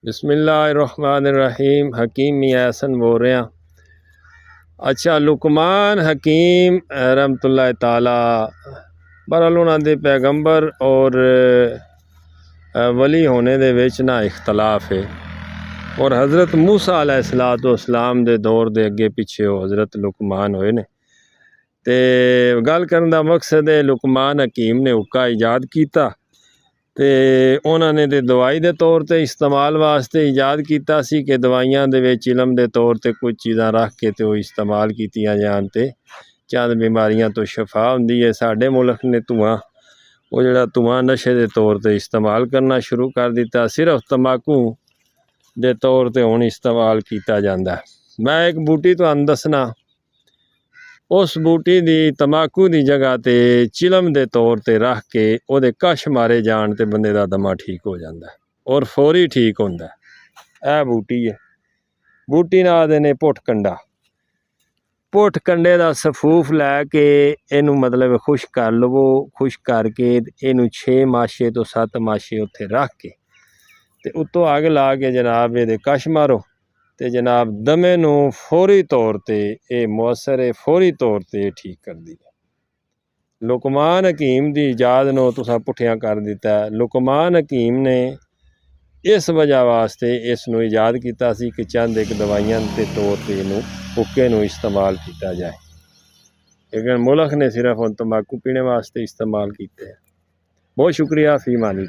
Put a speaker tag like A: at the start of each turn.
A: बिस्मिल्लाहिर्रहमानिर्रहीम। हकीम मियां हसन बोल रहे हैं। अच्छा, लुकमान हकीम रहमतुल्लाह ताला बहरहाल उन्हां दे पैगंबर और वली होने दे विच ना इख्तलाफ है। और हज़रत मूसा अलैहिस्सलाम दे दौर दे अगे पिछे वो हज़रत लुकमान होए ने। ते गल करन दा मकसद है लुकमान हकीम ने हुक्का ईजाद किया ते उन्होंने तो दवाई के तौर पर इस्तेमाल वास्ते ईजाद किया सी कि दवाइयां दे विच इलम के तौर पर कुछ चीज़ां रख के तो इस्तेमाल कीतियां जान ते चंद बीमारियां तो शफा हुंदी है। साडे मुल्क ने धुआं वो जिहड़ा धुआं नशे के तौर पर इस्तेमाल करना शुरू कर दिता। सिर्फ तंबाकू के तौर पर हुण इस्तेमाल किया जाता है। मैं एक बूटी तुहानूं दसना, उस बूटी की तंबाकू की जगह ते चिलम के तौर पर रख के उहदे कश मारे जान ते बंदे का दमा ठीक हो जाता है और फौरी ठीक होंदा है। यह बूटी है, बूटी नाल आखदे ने पुठ कंडा। पुठ कंडे का सफूफ लैके इनू मतलब खुश कर लवो। खुश करके इनू 6 माशे तो 7 माशे उत्थे रख के ते उत्तों अग ला के जनाब ये कश मारो ते जनाब दमे नू फौरी तौर पर यह मुअसर है, फौरी तौर पर ठीक कर दी है। लुकमान हकीम की ईजाद नू तुसां पुठिया कर दिता है। लुकमान हकीम ने इस वजह वास्ते इसनू ईजाद किया सी कि चंद एक दवाइयां के तौर पर इनू हुक्के नू इस्तेमाल किया जाए, लेकिन मुल्क ने सिर्फ तंबाकू पीने वास्ते इस्तेमाल किए। बहुत शुक्रिया। फी मानी।